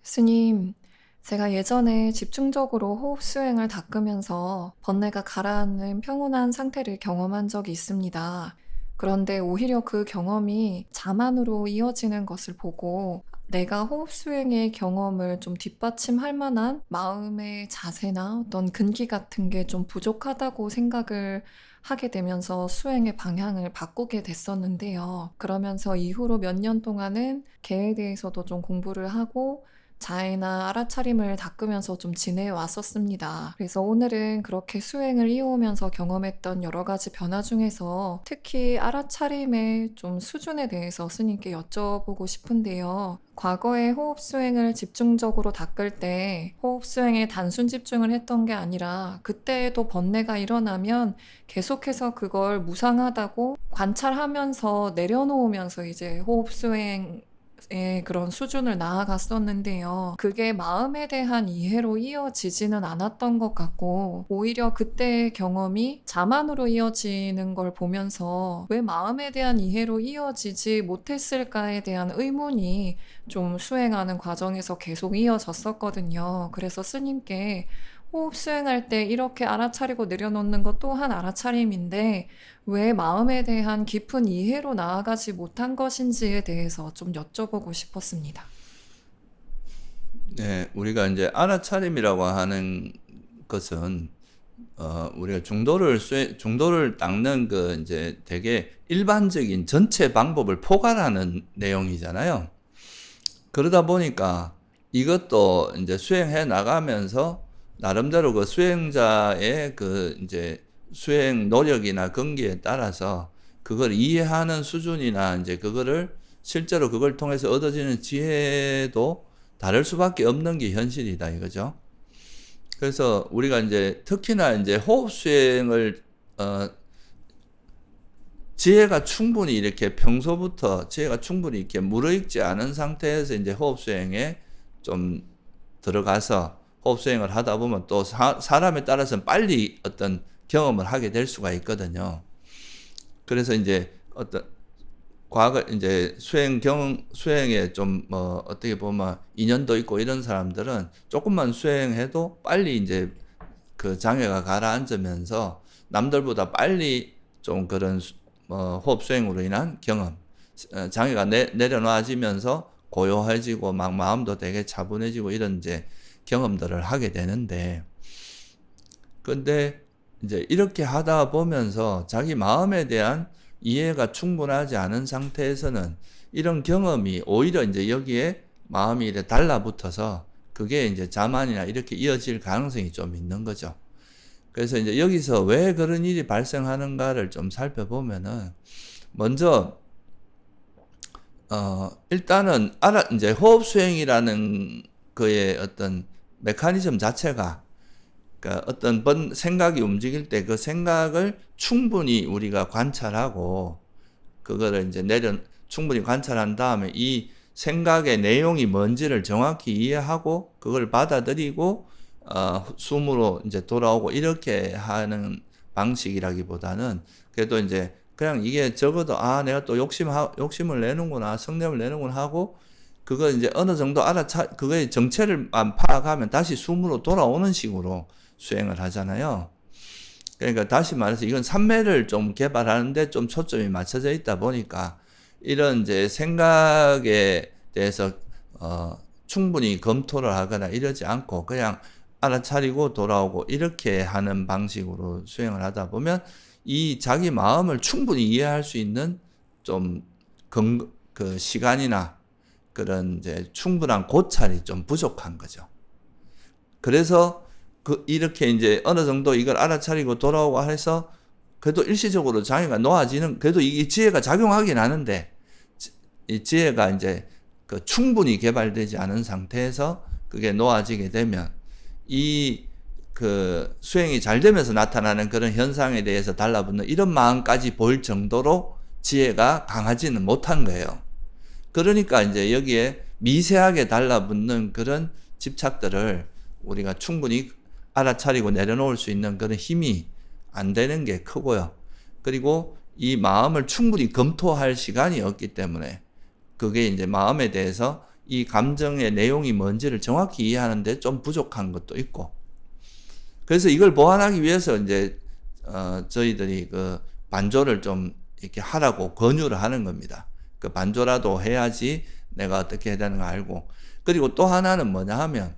스님, 제가 예전에 집중적으로 호흡 수행을 닦으면서 번뇌가 가라앉는 평온한 상태를 경험한 적이 있습니다. 그런데 오히려 그 경험이 자만으로 이어지는 것을 보고 내가 호흡 수행의 경험을 좀 뒷받침할 만한 마음의 자세나 어떤 근기 같은 게 좀 부족하다고 생각을 하게 되면서 수행의 방향을 바꾸게 됐었는데요. 그러면서 이후로 몇 년 동안은 개에 대해서도 좀 공부를 하고 자해나 알아차림을 닦으면서 좀 지내왔었습니다. 그래서 오늘은 그렇게 수행을 이어오면서 경험했던 여러 가지 변화 중에서 특히 알아차림의 좀 수준에 대해서 스님께 여쭤보고 싶은데요. 과거에 호흡 수행을 집중적으로 닦을 때 호흡 수행에 단순 집중을 했던 게 아니라 그때에도 번뇌가 일어나면 계속해서 그걸 무상하다고 관찰하면서 내려놓으면서 이제 호흡 수행 그런 수준을 나아갔었는데요. 그게 마음에 대한 이해로 이어지지는 않았던 것 같고, 오히려 그때의 경험이 자만으로 이어지는 걸 보면서 왜 마음에 대한 이해로 이어지지 못했을까에 대한 의문이 좀 수행하는 과정에서 계속 이어졌었거든요. 그래서 스님께 호흡 수행할 때 이렇게 알아차리고 내려놓는 것 또한 알아차림인데, 왜 마음에 대한 깊은 이해로 나아가지 못한 것인지에 대해서 좀 여쭤보고 싶었습니다. 네, 우리가 이제 알아차림이라고 하는 것은 우리가 중도를 닦는 그 이제 되게 일반적인 전체 방법을 포괄하는 내용이잖아요. 그러다 보니까 이것도 이제 수행해 나가면서 나름대로 그 수행자의 그 이제 수행 노력이나根기에 따라서 그걸 이해하는 수준이나 이제 그거를 실제로 그걸 통해서 얻어지는 지혜도 다를 수밖에 없는 게 현실이다 이거죠. 그래서 우리가 이제 특히나 이제 호흡 수행을 지혜가 충분히 이렇게 평소부터 지혜가 충분히 이렇게 무르익지 않은 상태에서 이제 호흡 수행에 좀 들어가서 호흡 수행을 하다 보면 또 사람에 따라서는 빨리 어떤 경험을 하게 될 수가 있거든요. 그래서 이제 어떤 과거 이제 수행에 좀 뭐 어떻게 보면 인연도 있고 이런 사람들은 조금만 수행해도 빨리 이제 그 장애가 가라앉으면서 남들보다 빨리 좀 그런 호흡 수행으로 인한 경험, 장애가 내려놔지면서 고요해지고 막 마음도 되게 차분해지고 이런 이제 경험들을 하게 되는데, 근데 이제 이렇게 하다 보면서 자기 마음에 대한 이해가 충분하지 않은 상태에서는 이런 경험이 오히려 이제 여기에 마음이 이렇게 달라붙어서 그게 이제 자만이나 이렇게 이어질 가능성이 좀 있는 거죠. 그래서 이제 여기서 왜 그런 일이 발생하는가를 좀 살펴보면은, 먼저 일단은 이제 호흡 수행이라는 그의 어떤 메커니즘 자체가, 그러니까 어떤 생각이 움직일 때 그 생각을 충분히 우리가 관찰하고 그거를 이제 충분히 관찰한 다음에 이 생각의 내용이 뭔지를 정확히 이해하고 그걸 받아들이고 숨으로 이제 돌아오고 이렇게 하는 방식이라기보다는, 그래도 이제 그냥 이게 적어도 내가 또 욕심을 내는구나, 성냄을 내는구나 하고 그거 이제 어느 정도 그거의 정체를 파악하면 다시 숨으로 돌아오는 식으로 수행을 하잖아요. 그러니까 다시 말해서 이건 삼매를 좀 개발하는데 좀 초점이 맞춰져 있다 보니까 이런 이제 생각에 대해서 충분히 검토를 하거나 이러지 않고 그냥 알아차리고 돌아오고 이렇게 하는 방식으로 수행을 하다 보면 이 자기 마음을 충분히 이해할 수 있는 좀 그 시간이나 그런 이제 충분한 고찰이 좀 부족한 거죠. 그래서 이렇게 이제 어느 정도 이걸 알아차리고 돌아오고 해서 그래도 일시적으로 장애가 놓아지는, 그래도 이 지혜가 작용하긴 하는데 이 지혜가 이제 그 충분히 개발되지 않은 상태에서 그게 놓아지게 되면 이 그 수행이 잘 되면서 나타나는 그런 현상에 대해서 달라붙는 이런 마음까지 보일 정도로 지혜가 강하지는 못한 거예요. 그러니까 이제 여기에 미세하게 달라붙는 그런 집착들을 우리가 충분히 알아차리고 내려놓을 수 있는 그런 힘이 안 되는 게 크고요. 그리고 이 마음을 충분히 검토할 시간이 없기 때문에 그게 이제 마음에 대해서 이 감정의 내용이 뭔지를 정확히 이해하는데 좀 부족한 것도 있고, 그래서 이걸 보완하기 위해서 이제 저희들이 그 반조를 좀 이렇게 하라고 권유를 하는 겁니다. 그 반조라도 해야지 내가 어떻게 해야 되는 거 알고. 그리고 또 하나는 뭐냐 하면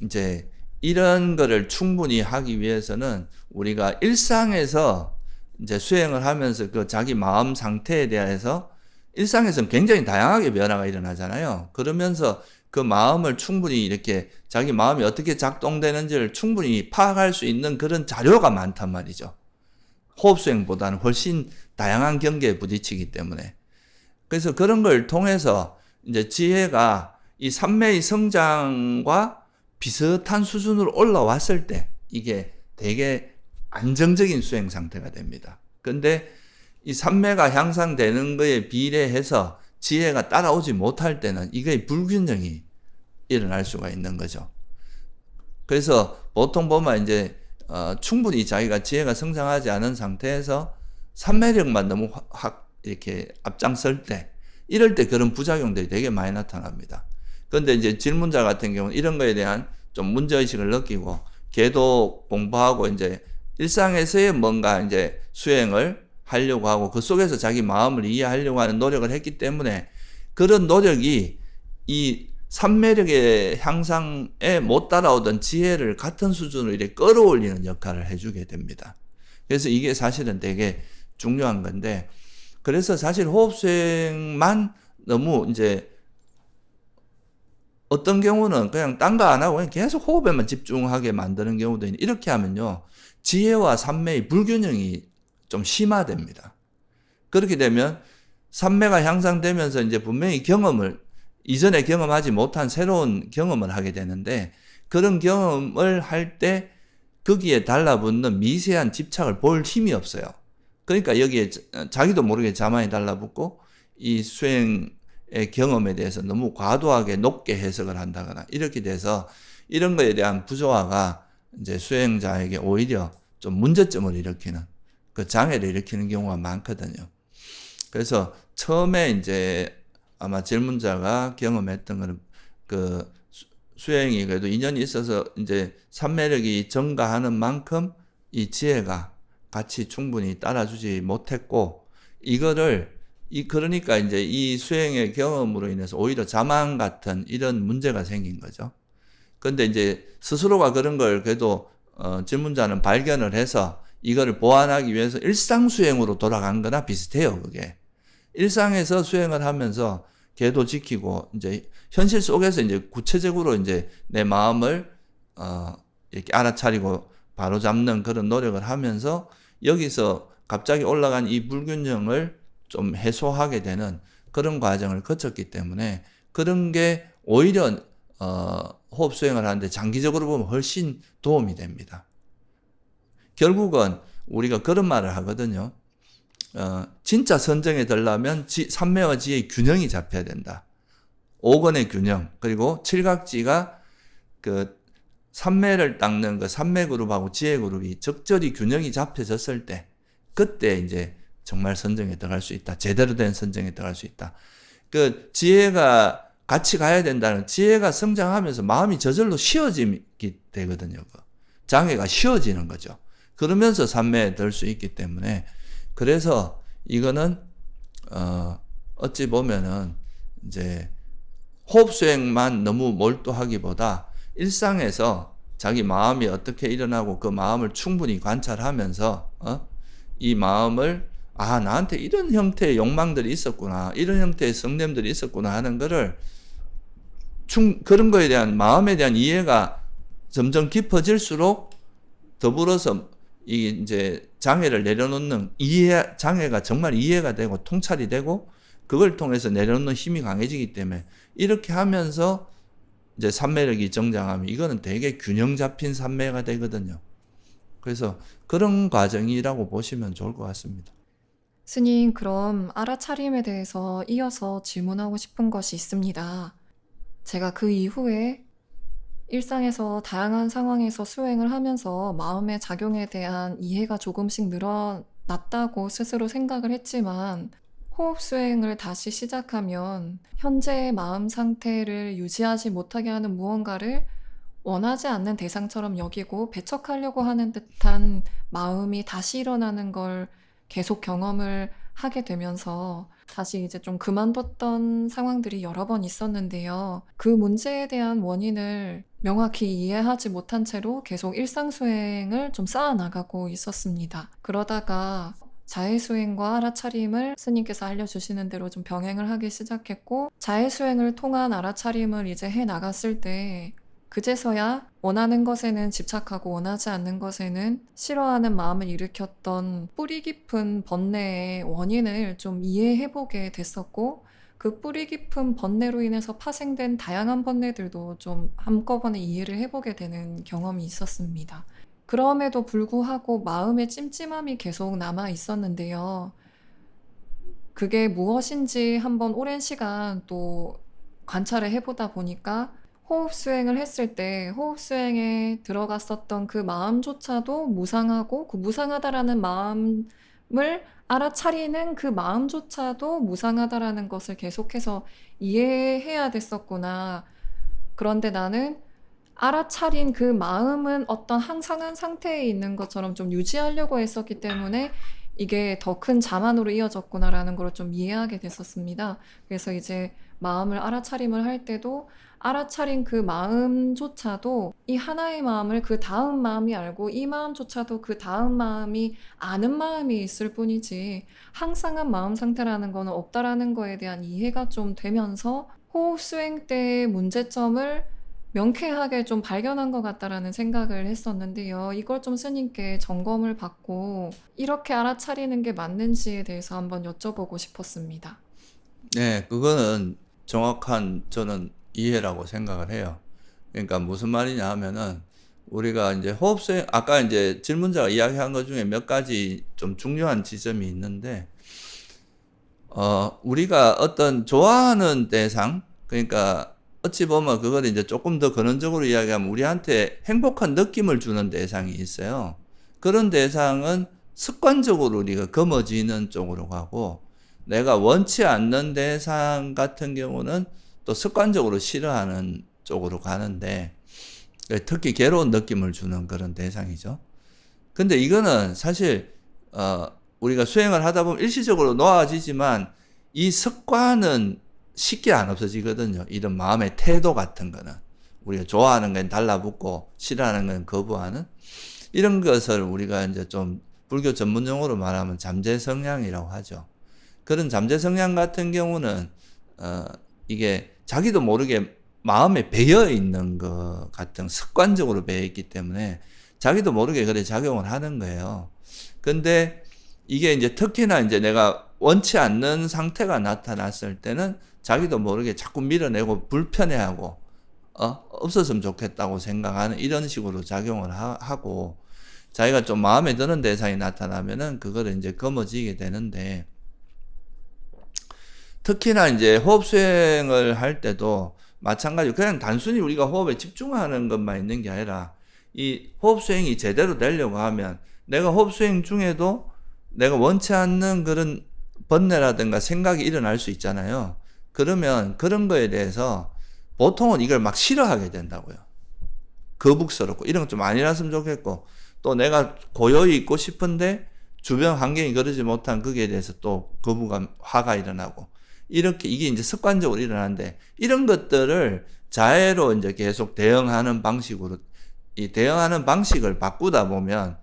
이제 이런 거를 충분히 하기 위해서는 우리가 일상에서 이제 수행을 하면서 그 자기 마음 상태에 대해서 일상에서는 굉장히 다양하게 변화가 일어나잖아요. 그러면서 그 마음을 충분히 이렇게 자기 마음이 어떻게 작동되는지를 충분히 파악할 수 있는 그런 자료가 많단 말이죠. 호흡수행보다는 훨씬 다양한 경계에 부딪히기 때문에. 그래서 그런 걸 통해서 이제 지혜가 이 삼매의 성장과 비슷한 수준으로 올라왔을 때 이게 되게 안정적인 수행 상태가 됩니다. 근데 이 삼매가 향상되는 거에 비례해서 지혜가 따라오지 못할 때는 이게 불균형이 일어날 수가 있는 거죠. 그래서 보통 보면 이제 충분히 자기가 지혜가 성장하지 않은 상태에서 삼매력만 너무 확 이렇게 앞장설 때, 이럴 때 그런 부작용들이 되게 많이 나타납니다. 그런데 이제 질문자 같은 경우는 이런 거에 대한 좀 문제의식을 느끼고 계도 공부하고 이제 일상에서의 뭔가 이제 수행을 하려고 하고 그 속에서 자기 마음을 이해하려고 하는 노력을 했기 때문에 그런 노력이 이 삼매력의 향상에 못 따라오던 지혜를 같은 수준으로 이렇게 끌어올리는 역할을 해주게 됩니다. 그래서 이게 사실은 되게 중요한 건데, 그래서 사실 호흡수행만 너무 이제 어떤 경우는 그냥 딴 거 안 하고 그냥 계속 호흡에만 집중하게 만드는 경우도 있는데, 이렇게 하면요 지혜와 삼매의 불균형이 좀 심화됩니다. 그렇게 되면 삼매가 향상되면서 이제 분명히 경험을 이전에 경험하지 못한 새로운 경험을 하게 되는데, 그런 경험을 할 때 거기에 달라붙는 미세한 집착을 볼 힘이 없어요. 그러니까 여기에 자기도 모르게 자만이 달라붙고 이 수행의 경험에 대해서 너무 과도하게 높게 해석을 한다거나 이렇게 돼서 이런 거에 대한 부조화가 이제 수행자에게 오히려 좀 문제점을 일으키는, 그 장애를 일으키는 경우가 많거든요. 그래서 처음에 이제 아마 질문자가 경험했던 거는 그 수행이 그래도 인연이 있어서 이제 삼매력이 증가하는 만큼 이 지혜가 같이 충분히 따라주지 못했고, 그러니까 이제 이 수행의 경험으로 인해서 오히려 자만 같은 이런 문제가 생긴 거죠. 근데 이제 스스로가 그런 걸 그래도 질문자는 발견을 해서 이거를 보완하기 위해서 일상수행으로 돌아간 거나 비슷해요, 그게. 일상에서 수행을 하면서 계도 지키고, 이제 현실 속에서 이제 구체적으로 이제 내 마음을, 이렇게 알아차리고 바로 잡는 그런 노력을 하면서 여기서 갑자기 올라간 이 불균형을 좀 해소하게 되는 그런 과정을 거쳤기 때문에 그런 게 오히려, 호흡 수행을 하는데 장기적으로 보면 훨씬 도움이 됩니다. 결국은 우리가 그런 말을 하거든요. 진짜 선정에 들려면 삼매와 지혜의 균형이 잡혀야 된다. 오건의 균형, 그리고 칠각지가 그 삼매를 닦는 그 삼매 그룹하고 지혜 그룹이 적절히 균형이 잡혀졌을 때, 그때 이제 정말 선정에 들어갈 수 있다. 제대로 된 선정에 들어갈 수 있다. 그 지혜가 같이 가야 된다는, 지혜가 성장하면서 마음이 저절로 쉬어지게 되거든요. 장애가 쉬어지는 거죠. 그러면서 삼매에 들 수 있기 때문에, 그래서 이거는 어찌 보면은 이제 호흡 수행만 너무 몰두하기보다 일상에서 자기 마음이 어떻게 일어나고 그 마음을 충분히 관찰하면서 이 마음을 나한테 이런 형태의 욕망들이 있었구나, 이런 형태의 성냄들이 있었구나 하는 거를 그런 거에 대한 마음에 대한 이해가 점점 깊어질수록 더불어서 이 이제 장애를 내려놓는 장애가 정말 이해가 되고 통찰이 되고 그걸 통해서 내려놓는 힘이 강해지기 때문에 이렇게 하면서 이제 삼매력이 정장하면 이거는 되게 균형 잡힌 삼매가 되거든요. 그래서 그런 과정이라고 보시면 좋을 것 같습니다. 스님, 그럼 알아차림에 대해서 이어서 질문하고 싶은 것이 있습니다. 제가 그 이후에 일상에서 다양한 상황에서 수행을 하면서 마음의 작용에 대한 이해가 조금씩 늘어났다고 스스로 생각을 했지만 호흡 수행을 다시 시작하면 현재의 마음 상태를 유지하지 못하게 하는 무언가를 원하지 않는 대상처럼 여기고 배척하려고 하는 듯한 마음이 다시 일어나는 걸 계속 경험을 하게 되면서 다시 이제 좀 그만뒀던 상황들이 여러 번 있었는데요. 그 문제에 대한 원인을 명확히 이해하지 못한 채로 계속 일상 수행을 좀 쌓아나가고 있었습니다. 그러다가 자해수행과 알아차림을 스님께서 알려주시는 대로 좀 병행을 하기 시작했고, 자해수행을 통한 알아차림을 이제 해 나갔을 때 그제서야 원하는 것에는 집착하고 원하지 않는 것에는 싫어하는 마음을 일으켰던 뿌리 깊은 번뇌의 원인을 좀 이해해보게 됐었고, 그 뿌리 깊은 번뇌로 인해서 파생된 다양한 번뇌들도 좀 한꺼번에 이해를 해보게 되는 경험이 있었습니다. 그럼에도 불구하고 마음의 찜찜함이 계속 남아 있었는데요. 그게 무엇인지 한번 오랜 시간 또 관찰을 해보다 보니까 호흡 수행을 했을 때 호흡 수행에 들어갔었던 그 마음조차도 무상하고, 그 무상하다라는 마음을 알아차리는 그 마음조차도 무상하다라는 것을 계속해서 이해해야 됐었구나. 그런데 나는 알아차린 그 마음은 어떤 항상한 상태에 있는 것처럼 좀 유지하려고 했었기 때문에 이게 더 큰 자만으로 이어졌구나라는 걸 좀 이해하게 됐었습니다. 그래서 이제 마음을 알아차림을 할 때도 알아차린 그 마음조차도 이 하나의 마음을 그 다음 마음이 알고, 이 마음조차도 그 다음 마음이 아는 마음이 있을 뿐이지 항상한 마음 상태라는 거는 없다라는 거에 대한 이해가 좀 되면서 호흡 수행 때의 문제점을 명쾌하게 좀 발견한 것 같다라는 생각을 했었는데요. 이걸 좀 스님께 점검을 받고 이렇게 알아차리는 게 맞는지에 대해서 한번 여쭤보고 싶었습니다. 네, 그거는 정확한 저는 이해라고 생각을 해요. 그러니까 무슨 말이냐 하면은 우리가 이제 호흡 수행, 아까 이제 질문자가 이야기한 것 중에 몇 가지 좀 중요한 지점이 있는데, 우리가 어떤 좋아하는 대상, 그러니까 어찌 보면 그걸 이제 조금 더 근원적으로 이야기하면 우리한테 행복한 느낌을 주는 대상이 있어요. 그런 대상은 습관적으로 우리가 거머쥐는 쪽으로 가고, 내가 원치 않는 대상 같은 경우는 또 습관적으로 싫어하는 쪽으로 가는데, 특히 괴로운 느낌을 주는 그런 대상이죠. 근데 이거는 사실 우리가 수행을 하다 보면 일시적으로 놓아지지만 이 습관은 쉽게 안 없어지거든요. 이런 마음의 태도 같은 거는 우리가 좋아하는 건 달라붙고 싫어하는 건 거부하는, 이런 것을 우리가 이제 좀 불교 전문 용어로 말하면 잠재 성향이라고 하죠. 그런 잠재 성향 같은 경우는 이게 자기도 모르게 마음에 배어 있는 것 같은, 습관적으로 배어 있기 때문에 자기도 모르게 그래 작용을 하는 거예요. 근데 이게 이제 특히나 이제 내가 원치 않는 상태가 나타났을 때는 자기도 모르게 자꾸 밀어내고 불편해하고 없었으면 좋겠다고 생각하는 이런 식으로 작용을 하고, 자기가 좀 마음에 드는 대상이 나타나면은 그거를 이제 거머쥐게 되는데, 특히나 이제 호흡 수행을 할 때도 마찬가지로 그냥 단순히 우리가 호흡에 집중하는 것만 있는 게 아니라 이 호흡 수행이 제대로 되려고 하면 내가 호흡 수행 중에도 내가 원치 않는 그런 번뇌라든가 생각이 일어날 수 있잖아요. 그러면 그런 거에 대해서 보통은 이걸 막 싫어하게 된다고요. 거북스럽고 이런 거 좀 아니랐으면 좋겠고, 또 내가 고요히 있고 싶은데 주변 환경이 그러지 못한 거기에 대해서 또 거부감, 화가 일어나고, 이렇게 이게 이제 습관적으로 일어나는데, 이런 것들을 자해로 이제 계속 대응하는 방식으로, 이 대응하는 방식을 바꾸다 보면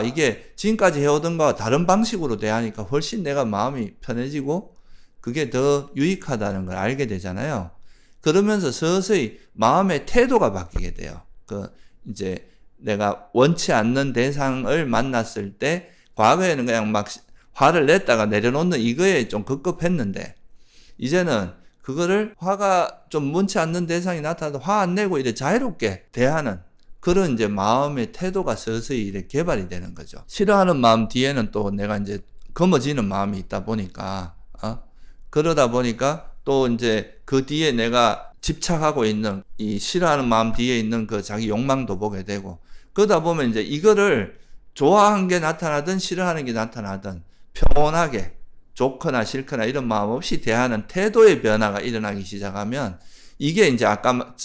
이게 지금까지 해오던 거와 다른 방식으로 대하니까 훨씬 내가 마음이 편해지고 그게 더 유익하다는 걸 알게 되잖아요. 그러면서 서서히 마음의 태도가 바뀌게 돼요. 이제 내가 원치 않는 대상을 만났을 때 과거에는 그냥 막 화를 냈다가 내려놓는 이거에 좀 급급했는데, 이제는 그거를 화가 좀 원치 않는 대상이 나타나도 화 안 내고 이렇게 자유롭게 대하는 그런 이제 마음의 태도가 서서히 이렇게 개발이 되는 거죠. 싫어하는 마음 뒤에는 또 내가 이제 거머쥐는 마음이 있다 보니까, 그러다 보니까 또 이제 그 뒤에 내가 집착하고 있는 이 싫어하는 마음 뒤에 있는 그 자기 욕망도 보게 되고, 그러다 보면 이제 이거를 좋아하는 게 나타나든 싫어하는 게 나타나든 평온하게 좋거나 싫거나 이런 마음 없이 대하는 태도의 변화가 일어나기 시작하면 이게 이제 아까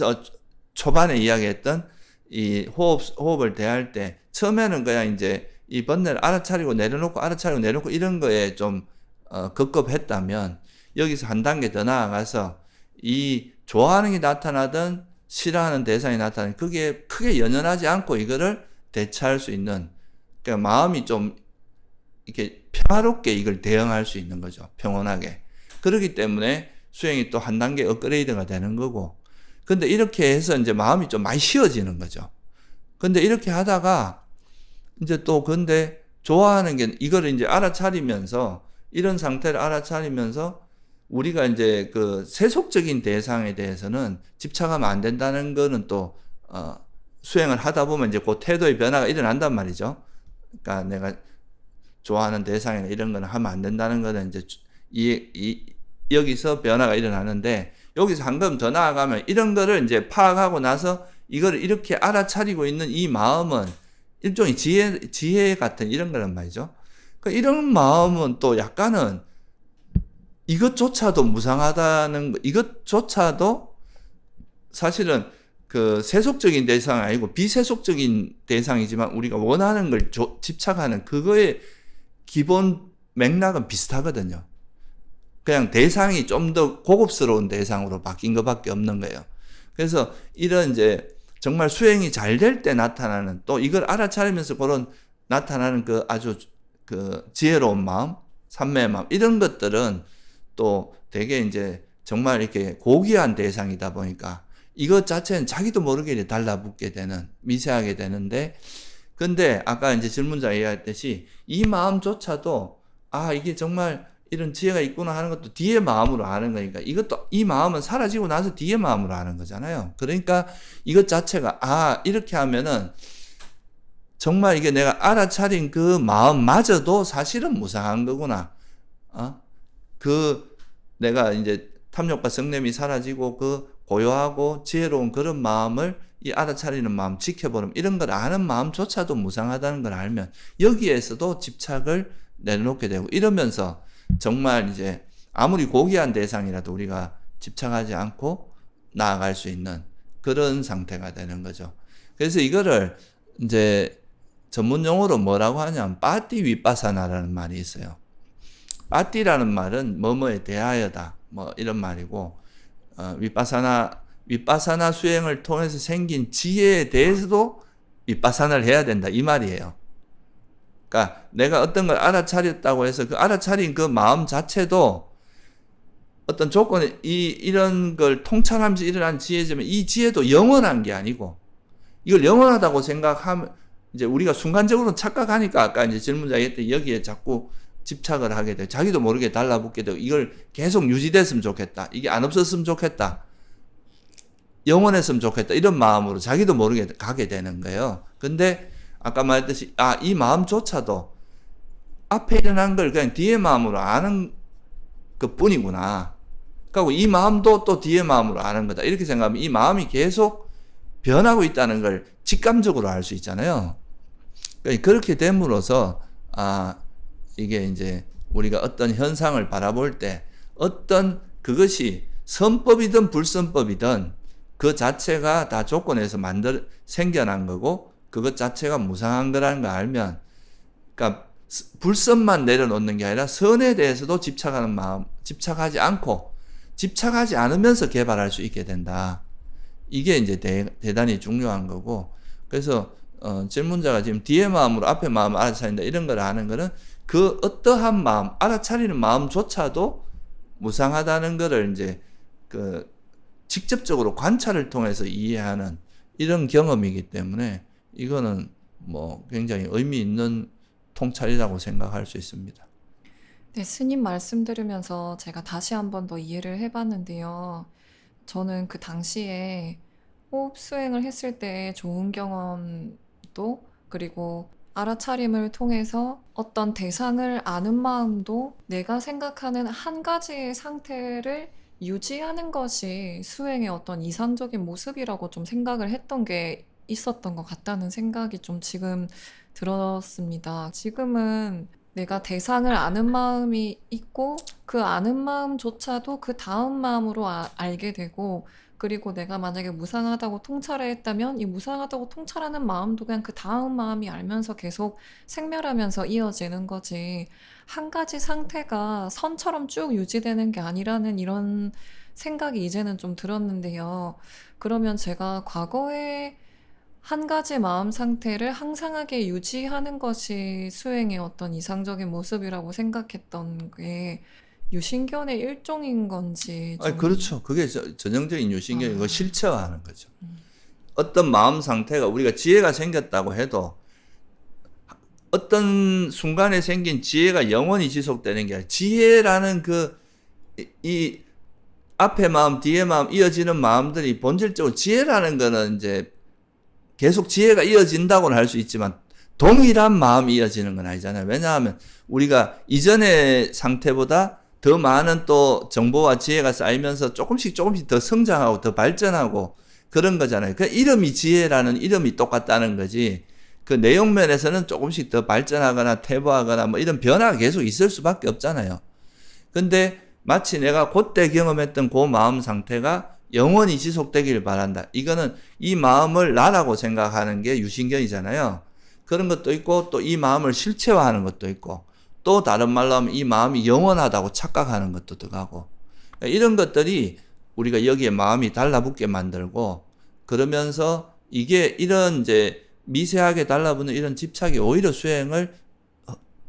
초반에 이야기했던 이 호흡을 대할 때 처음에는 그냥 이제 이 번뇌를 알아차리고 내려놓고 알아차리고 내려놓고 이런 거에 좀 급급했다면 여기서 한 단계 더 나아가서 이 좋아하는 게 나타나든 싫어하는 대상이 나타나든 그게 크게 연연하지 않고 이거를 대처할 수 있는, 그러니까 마음이 좀 이렇게 평화롭게 이걸 대응할 수 있는 거죠. 평온하게. 그렇기 때문에 수행이 또 한 단계 업그레이드가 되는 거고. 근데 이렇게 해서 이제 마음이 좀 많이 쉬워지는 거죠. 근데 이렇게 하다가 이제 또 근데 좋아하는 게 이거를 이제 알아차리면서 이런 상태를 알아차리면서 우리가 이제 그 세속적인 대상에 대해서는 집착하면 안 된다는 거는 또 수행을 하다 보면 이제 그 태도의 변화가 일어난단 말이죠. 그러니까 내가 좋아하는 대상이나 이런 거는 하면 안 된다는 거는 이제 여기서 변화가 일어나는데, 여기서 한 걸음 더 나아가면 이런 거를 이제 파악하고 나서 이거를 이렇게 알아차리고 있는 이 마음은 일종의 지혜 같은 이런 거란 말이죠. 그러니까 이런 마음은 또 약간은 이것조차도 무상하다는 거, 이것조차도 사실은 그 세속적인 대상이 아니고 비세속적인 대상이지만 우리가 원하는 걸 집착하는 그거의 기본 맥락은 비슷하거든요. 그냥 대상이 좀 더 고급스러운 대상으로 바뀐 것밖에 없는 거예요. 그래서 이런 이제 정말 수행이 잘 될 때 나타나는, 또 이걸 알아차리면서 그런 나타나는 그 아주 그 지혜로운 마음, 삼매의 마음, 이런 것들은 또 되게 이제 정말 이렇게 고귀한 대상이다 보니까 이것 자체는 자기도 모르게 달라붙게 되는, 미세하게 되는데, 근데 아까 이제 질문자가 이야기했듯이 이 마음조차도 이게 정말 이런 지혜가 있구나 하는 것도 뒤에 마음으로 아는 거니까, 이것도 이 마음은 사라지고 나서 뒤에 마음으로 아는 거잖아요. 그러니까 이것 자체가 이렇게 하면은 정말 이게 내가 알아차린 그 마음마저도 사실은 무상한 거구나. 내가 이제 탐욕과 성냄이 사라지고 그 고요하고 지혜로운 그런 마음을 이 알아차리는 마음, 지켜보는 이런 걸 아는 마음조차도 무상하다는 걸 알면 여기에서도 집착을 내려놓게 되고, 이러면서 정말 이제 아무리 고귀한 대상이라도 우리가 집착하지 않고 나아갈 수 있는 그런 상태가 되는 거죠. 그래서 이거를 이제 전문 용어로 뭐라고 하냐면 빠띠 윗바사나라는 말이 있어요. 빠띠라는 말은 뭐뭐에 대하여다, 뭐 이런 말이고, 윗바사나 수행을 통해서 생긴 지혜에 대해서도 윗바사나를 해야 된다, 이 말이에요. 그러니까 내가 어떤 걸 알아차렸다고 해서 그 알아차린 그 마음 자체도 어떤 조건에 이런 걸 통찰하면서 일어난 지혜지만 이 지혜도 영원한 게 아니고, 이걸 영원하다고 생각하면 이제 우리가 순간적으로 착각하니까 아까 이제 질문자가 했더니 여기에 자꾸 집착을 하게 돼. 자기도 모르게 달라붙게 되고, 이걸 계속 유지됐으면 좋겠다, 이게 안 없었으면 좋겠다, 영원했으면 좋겠다, 이런 마음으로 자기도 모르게 가게 되는 거예요. 근데 아까 말했듯이 이 마음조차도 앞에 일어난 걸 그냥 뒤에 마음으로 아는 것 뿐이구나. 그리고 이 마음도 또 뒤에 마음으로 아는 거다, 이렇게 생각하면 이 마음이 계속 변하고 있다는 걸 직감적으로 알 수 있잖아요. 그러니까 그렇게 됨으로써 이게 이제 우리가 어떤 현상을 바라볼 때 어떤 그것이 선법이든 불선법이든 그 자체가 다 조건에서 생겨난 거고 그것 자체가 무상한 거라는 걸 알면, 그러니까 불선만 내려놓는 게 아니라 선에 대해서도 집착하는 마음, 집착하지 않으면서 개발할 수 있게 된다. 이게 이제 대단히 중요한 거고, 그래서 질문자가 지금 뒤에 마음으로 앞에 마음을 알아차린다 이런 걸 아는 거는 그 어떠한 마음, 알아차리는 마음조차도 무상하다는 거를 이제 그 직접적으로 관찰을 통해서 이해하는 이런 경험이기 때문에 이거는 뭐 굉장히 의미 있는 통찰이라고 생각할 수 있습니다. 네, 스님 말씀 들으면서 제가 다시 한 번 더 이해를 해봤는데요. 저는 그 당시에 호흡 수행을 했을 때 좋은 경험도, 그리고 알아차림을 통해서 어떤 대상을 아는 마음도 내가 생각하는 한 가지의 상태를 유지하는 것이 수행의 어떤 이상적인 모습이라고 좀 생각을 했던 게 있었던 것 같다는 생각이 좀 지금 들었습니다. 지금은 내가 대상을 아는 마음이 있고 그 아는 마음조차도 그 다음 마음으로 알게 되고 그리고 내가 만약에 무상하다고 통찰을 했다면 이 무상하다고 통찰하는 마음도 그냥 그 다음 마음이 알면서 계속 생멸하면서 이어지는 거지. 한 가지 상태가 선처럼 쭉 유지되는 게 아니라는 이런 생각이 이제는 좀 들었는데요. 그러면 제가 과거에 한 가지 마음 상태를 항상하게 유지하는 것이 수행의 어떤 이상적인 모습이라고 생각했던 게 유신견의 일종인 건지 아니, 좀, 그렇죠. 그게 전형적인 유신경이고 아, 실체화하는 거죠. 음, 어떤 마음 상태가 우리가 지혜가 생겼다고 해도 어떤 순간에 생긴 지혜가 영원히 지속되는 게 아니라 지혜라는 이 앞에 마음, 뒤에 마음, 이어지는 마음들이 본질적으로 지혜라는 거는 이제 계속 지혜가 이어진다고는 할 수 있지만 동일한 마음이 이어지는 건 아니잖아요. 왜냐하면 우리가 이전의 상태보다 더 많은 또 정보와 지혜가 쌓이면서 조금씩 더 성장하고 더 발전하고 그런 거잖아요. 그 이름이 지혜라는 이름이 똑같다는 거지. 그 내용 면에서는 조금씩 더 발전하거나 퇴보하거나 뭐 이런 변화가 계속 있을 수밖에 없잖아요. 근데 마치 내가 그때 경험했던 그 마음 상태가 영원히 지속되길 바란다. 이거는 이 마음을 나라고 생각하는 게 유신견이잖아요. 그런 것도 있고 또 이 마음을 실체화하는 것도 있고 또 다른 말로 하면 이 마음이 영원하다고 착각하는 것도 들어가고 이런 것들이 우리가 여기에 마음이 달라붙게 만들고 그러면서 이게 이런 이제 미세하게 달라붙는 이런 집착이 오히려 수행을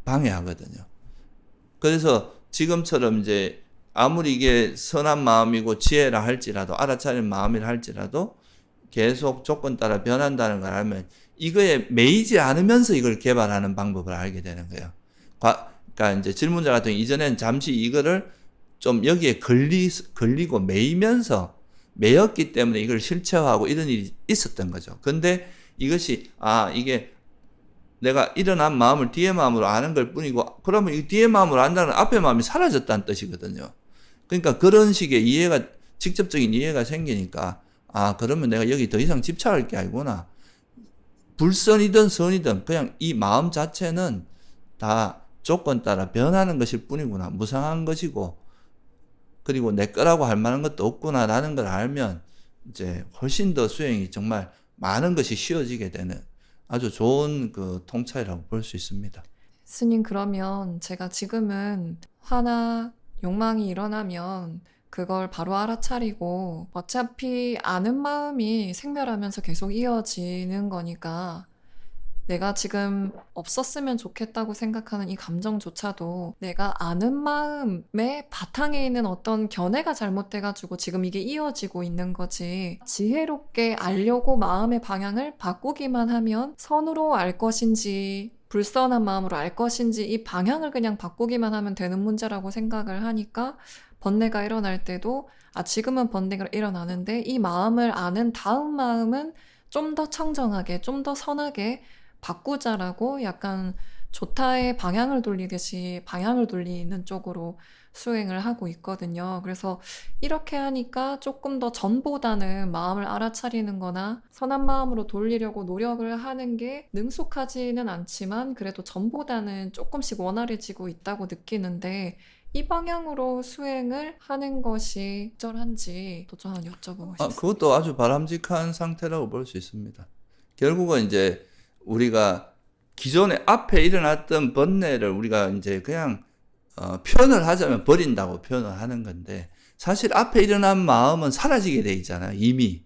방해하거든요. 그래서 지금처럼 이제 아무리 이게 선한 마음이고 지혜라 할지라도 알아차린 마음이라 할지라도 계속 조건 따라 변한다는 걸 알면 이거에 매이지 않으면서 이걸 개발하는 방법을 알게 되는 거예요. 그러니까 이제 질문자 같은 경우 이전엔 잠시 이거를 좀 여기에 걸리고 매이면서 매였기 때문에 이걸 실체화하고 이런 일이 있었던 거죠. 근데 이것이 이게 내가 일어난 마음을 뒤의 마음으로 아는 걸 뿐이고 그러면 이 뒤의 마음으로 안다는 앞의 마음이 사라졌다는 뜻이거든요. 그러니까 그런 식의 이해가 직접적인 이해가 생기니까 그러면 내가 여기 더 이상 집착할 게 아니구나. 불선이든 선이든 그냥 이 마음 자체는 다 조건 따라 변하는 것일 뿐이구나. 무상한 것이고 그리고 내 거라고 할 만한 것도 없구나라는 걸 알면 이제 훨씬 더 수행이 정말 많은 것이 쉬워지게 되는 아주 좋은 그 통찰이라고 볼 수 있습니다. 스님, 그러면 제가 지금은 화나 욕망이 일어나면 그걸 바로 알아차리고 어차피 아는 마음이 생멸하면서 계속 이어지는 거니까 내가 지금 없었으면 좋겠다고 생각하는 이 감정조차도 내가 아는 마음의 바탕에 있는 어떤 견해가 잘못돼가지고 지금 이게 이어지고 있는 거지. 지혜롭게 알려고 마음의 방향을 바꾸기만 하면 선으로 알 것인지 불선한 마음으로 알 것인지 이 방향을 그냥 바꾸기만 하면 되는 문제라고 생각을 하니까 번뇌가 일어날 때도 지금은 번뇌가 일어나는데 이 마음을 아는 다음 마음은 좀 더 청정하게, 좀 더 선하게 바꾸자라고 약간 조타의 방향을 돌리듯이 방향을 돌리는 쪽으로 수행을 하고 있거든요. 그래서 이렇게 하니까 조금 더 전보다는 마음을 알아차리는 거나 선한 마음으로 돌리려고 노력을 하는 게 능숙하지는 않지만 그래도 전보다는 조금씩 원활해지고 있다고 느끼는데 이 방향으로 수행을 하는 것이 적절한지 또 좀 여쭤보고 싶습니다. 그것도 아주 바람직한 상태라고 볼 수 있습니다. 결국은 이제 우리가 기존에 앞에 일어났던 번뇌를 우리가 이제 그냥 표현을 하자면 버린다고 표현을 하는 건데 사실 앞에 일어난 마음은 사라지게 돼 있잖아요. 이미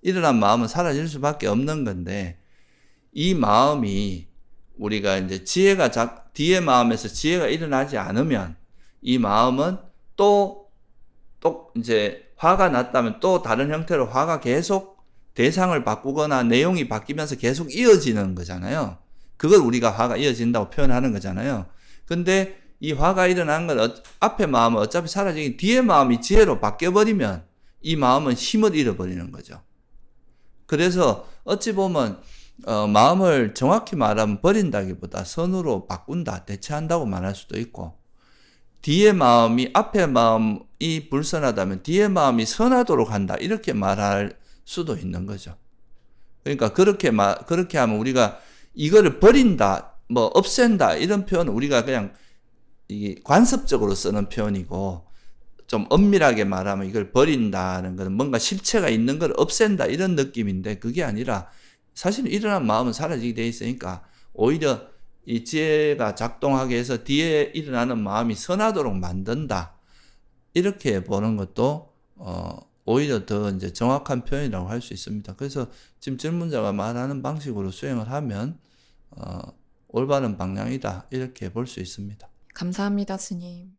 일어난 마음은 사라질 수밖에 없는 건데 이 마음이 우리가 이제 뒤의 마음에서 지혜가 일어나지 않으면 이 마음은 또 이제 화가 났다면 또 다른 형태로 화가 계속 대상을 바꾸거나 내용이 바뀌면서 계속 이어지는 거잖아요. 그걸 우리가 화가 이어진다고 표현하는 거잖아요. 근데 이 화가 일어난 건 앞의 마음은 어차피 사라지긴 뒤의 마음이 지혜로 바뀌어버리면 이 마음은 힘을 잃어버리는 거죠. 그래서 어찌 보면 마음을 정확히 말하면 버린다기보다 선으로 바꾼다, 대체한다고 말할 수도 있고 뒤의 마음이 앞의 마음이 불선하다면 뒤의 마음이 선하도록 한다 이렇게 말할 수도 있는 거죠. 그러니까 그렇게 하면 우리가 이거를 버린다 뭐 없앤다 이런 표현은 우리가 그냥 이 관습적으로 쓰는 표현이고, 좀 엄밀하게 말하면 이걸 버린다는 것은 뭔가 실체가 있는 걸 없앤다 이런 느낌인데, 그게 아니라 사실 일어난 마음은 사라지게 돼 있으니까 오히려 이 지혜가 작동하게 해서 뒤에 일어나는 마음이 선하도록 만든다, 이렇게 보는 것도 오히려 더 이제 정확한 표현이라고 할 수 있습니다. 그래서 지금 질문자가 말하는 방식으로 수행을 하면 올바른 방향이다, 이렇게 볼 수 있습니다. 감사합니다, 스님.